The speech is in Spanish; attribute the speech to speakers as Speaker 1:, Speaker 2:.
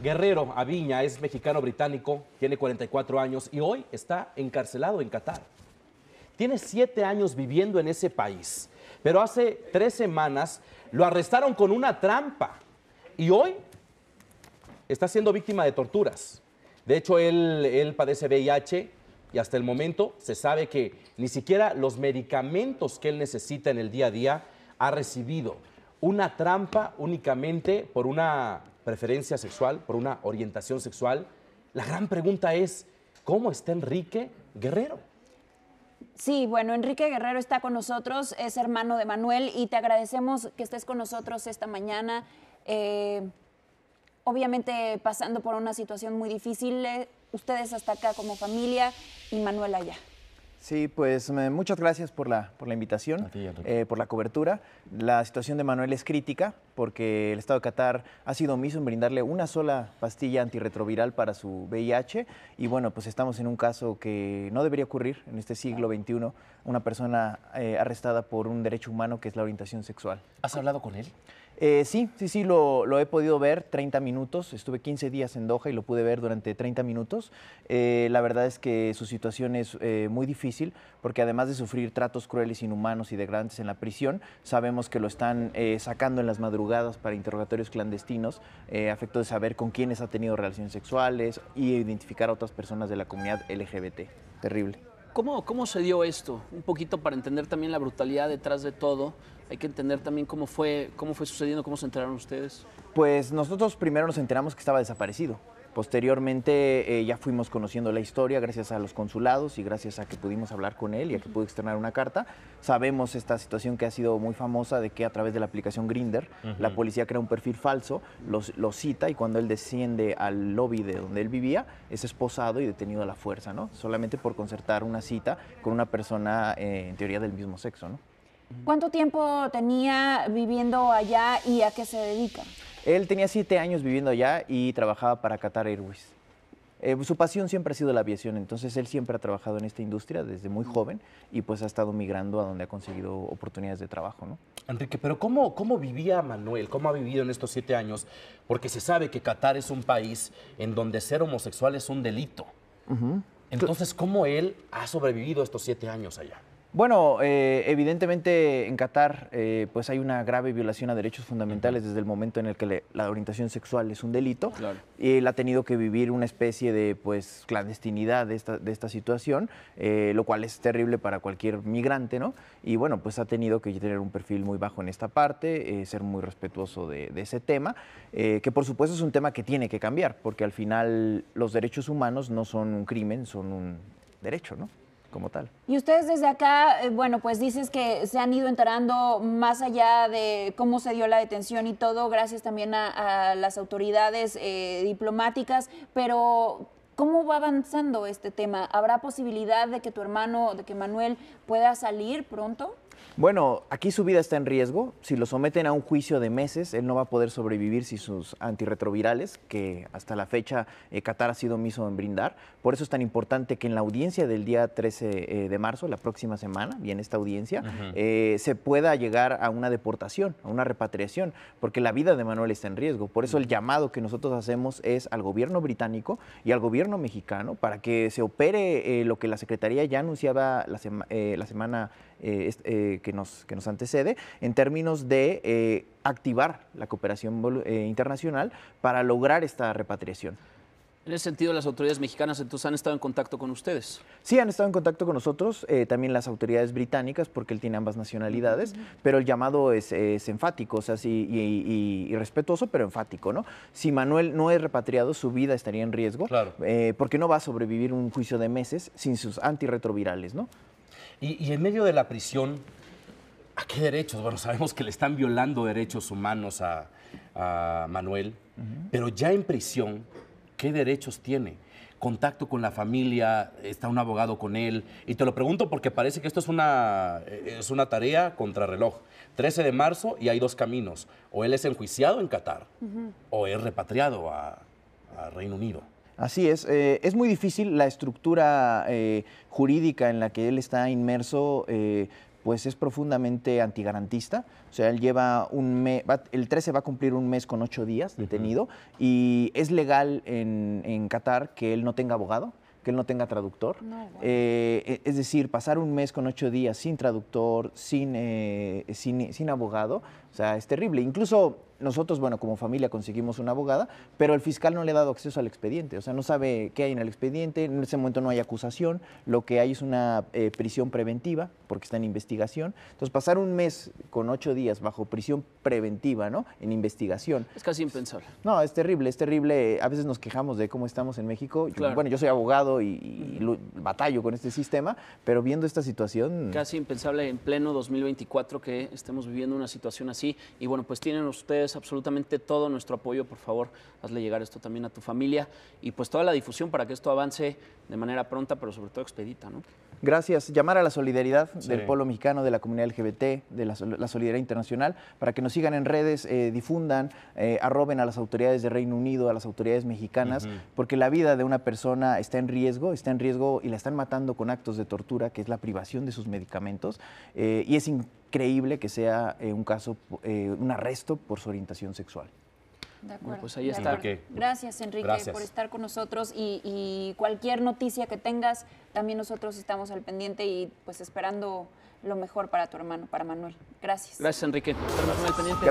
Speaker 1: Guerrero Aviña es mexicano-británico, tiene 44 años y hoy está encarcelado en Qatar. Tiene 7 años viviendo en ese país, pero hace 3 semanas lo arrestaron con una trampa y hoy está siendo víctima de torturas. De hecho, él padece VIH y hasta el momento se sabe que ni siquiera los medicamentos que él necesita en el día a día ha recibido. Una trampa únicamente por una preferencia sexual, por una orientación sexual. La gran pregunta es, ¿cómo está Enrique Guerrero?
Speaker 2: Sí, bueno, Enrique Guerrero está con nosotros, es hermano de Manuel y te agradecemos que estés con nosotros esta mañana. Obviamente pasando por una situación muy difícil, ustedes hasta acá como familia y Manuel allá.
Speaker 3: Sí, pues muchas gracias por la invitación, por la cobertura. La situación de Manuel es crítica porque el Estado de Qatar ha sido omiso en brindarle una sola pastilla antirretroviral para su VIH y bueno, pues estamos en un caso que no debería ocurrir en este siglo XXI, una persona arrestada por un derecho humano que es la orientación sexual.
Speaker 1: ¿Has hablado con él?
Speaker 3: Sí, lo he podido ver 30 minutos. Estuve 15 días en Doha y lo pude ver durante 30 minutos. La verdad es que su situación es muy difícil porque además de sufrir tratos crueles, inhumanos y degradantes en la prisión, sabemos que lo están sacando en las madrugadas para interrogatorios clandestinos, a efecto de saber con quiénes ha tenido relaciones sexuales y identificar a otras personas de la comunidad LGBT. Terrible.
Speaker 4: ¿Cómo se dio esto? Un poquito para entender también la brutalidad detrás de todo. Hay que entender también cómo fue sucediendo, cómo se enteraron ustedes.
Speaker 3: Pues nosotros primero nos enteramos que estaba desaparecido. Posteriormente ya fuimos conociendo la historia gracias a los consulados y gracias a que pudimos hablar con él y a que pudo externar una carta. Sabemos esta situación que ha sido muy famosa de que a través de la aplicación Grindr, la policía crea un perfil falso, lo cita y cuando él desciende al lobby de donde él vivía, es esposado y detenido a la fuerza, ¿no? Solamente por concertar una cita con una persona en teoría del mismo sexo, ¿no?
Speaker 2: ¿Cuánto tiempo tenía viviendo allá y a qué se dedica?
Speaker 3: Él tenía 7 años viviendo allá y trabajaba para Qatar Airways. Su pasión siempre ha sido la aviación, entonces él siempre ha trabajado en esta industria desde muy joven y pues ha estado migrando a donde ha conseguido oportunidades de trabajo, ¿no?
Speaker 1: Enrique, pero ¿cómo vivía Manuel? ¿Cómo ha vivido en estos 7 años? Porque se sabe que Qatar es un país en donde ser homosexual es un delito. Entonces, ¿cómo él ha sobrevivido estos 7 años allá?
Speaker 3: Bueno, evidentemente en Qatar pues hay una grave violación a derechos fundamentales desde el momento en el que la orientación sexual es un delito.
Speaker 4: Claro.
Speaker 3: Y él ha tenido que vivir una especie de pues clandestinidad de esta situación, lo cual es terrible para cualquier migrante, ¿no? Y bueno, pues ha tenido que tener un perfil muy bajo en esta parte, ser muy respetuoso de ese tema, que por supuesto es un tema que tiene que cambiar, porque al final los derechos humanos no son un crimen, son un derecho, ¿no? Como tal.
Speaker 2: Y ustedes desde acá, bueno, pues dices que se han ido enterando más allá de cómo se dio la detención y todo, gracias también a las autoridades diplomáticas, pero ¿cómo va avanzando este tema? ¿Habrá posibilidad de que tu hermano, de que Manuel pueda salir pronto?
Speaker 3: Bueno, aquí su vida está en riesgo. Si lo someten a un juicio de meses, él no va a poder sobrevivir sin sus antirretrovirales, que hasta la fecha Qatar ha sido omiso en brindar. Por eso es tan importante que en la audiencia del día 13 de marzo, la próxima semana, y en esta audiencia, se pueda llegar a una deportación, a una repatriación, porque la vida de Manuel está en riesgo. Por eso el llamado que nosotros hacemos es al gobierno británico y al gobierno mexicano para que se opere lo que la Secretaría ya anunciaba la semana que nos antecede, en términos de activar la cooperación internacional para lograr esta repatriación.
Speaker 4: En ese sentido, las autoridades mexicanas entonces han estado en contacto con ustedes.
Speaker 3: Sí, han estado en contacto con nosotros, también las autoridades británicas, porque él tiene ambas nacionalidades, pero el llamado es enfático, o sea, sí, y respetuoso, pero enfático, ¿no? Si Manuel no es repatriado, su vida estaría en riesgo,
Speaker 1: claro,
Speaker 3: porque no va a sobrevivir un juicio de meses sin sus antirretrovirales, ¿no?
Speaker 1: Y en medio de la prisión, ¿a qué derechos? Bueno, sabemos que le están violando derechos humanos a Manuel, pero ya en prisión, ¿qué derechos tiene? Contacto con la familia, está un abogado con él. Y te lo pregunto porque parece que esto es una tarea contrarreloj. 13 de marzo y hay 2 caminos. O él es enjuiciado en Qatar o es repatriado a Reino Unido.
Speaker 3: Así es muy difícil la estructura jurídica en la que él está inmerso, pues es profundamente antigarantista. O sea, él lleva un mes, el 13 va a cumplir un mes con 8 días detenido, y es legal en Qatar que él no tenga abogado, que él no tenga traductor.
Speaker 2: No, bueno.
Speaker 3: Es decir, pasar un mes con 8 días sin traductor, sin abogado, o sea, es terrible. Incluso nosotros, bueno, como familia conseguimos una abogada, pero el fiscal no le ha dado acceso al expediente, o sea, no sabe qué hay en el expediente, en ese momento no hay acusación, lo que hay es una prisión preventiva, porque está en investigación. Entonces, pasar un mes con 8 días bajo prisión preventiva, ¿no?, en investigación.
Speaker 4: Es casi impensable.
Speaker 3: No, es terrible, es terrible. A veces nos quejamos de cómo estamos en México.
Speaker 4: Claro.
Speaker 3: Bueno, yo soy abogado y batallo con este sistema, pero viendo esta situación...
Speaker 4: Casi impensable en pleno 2024 que estemos viviendo una situación así. Y bueno, pues tienen ustedes absolutamente todo nuestro apoyo. Por favor, hazle llegar esto también a tu familia y pues toda la difusión para que esto avance de manera pronta, pero sobre todo expedita, ¿no?
Speaker 3: Gracias. Llamar a la solidaridad
Speaker 1: Sí.
Speaker 3: del pueblo mexicano, de la comunidad LGBT, de la solidaridad internacional, para que nos sigan en redes, difundan, arroben a las autoridades de Reino Unido, a las autoridades mexicanas, porque la vida de una persona está en riesgo y la están matando con actos de tortura, que es la privación de sus medicamentos, y es increíble que sea un caso, un arresto por su orientación sexual.
Speaker 2: De acuerdo.
Speaker 4: Bueno, pues ahí
Speaker 2: de
Speaker 4: está.
Speaker 2: acuerdo. Gracias, Enrique,
Speaker 1: Gracias.
Speaker 2: por estar con nosotros y cualquier noticia que tengas, también nosotros estamos al pendiente y pues esperando lo mejor para tu hermano, para Manuel. Gracias.
Speaker 4: Gracias, Enrique. Estaremos muy al pendiente.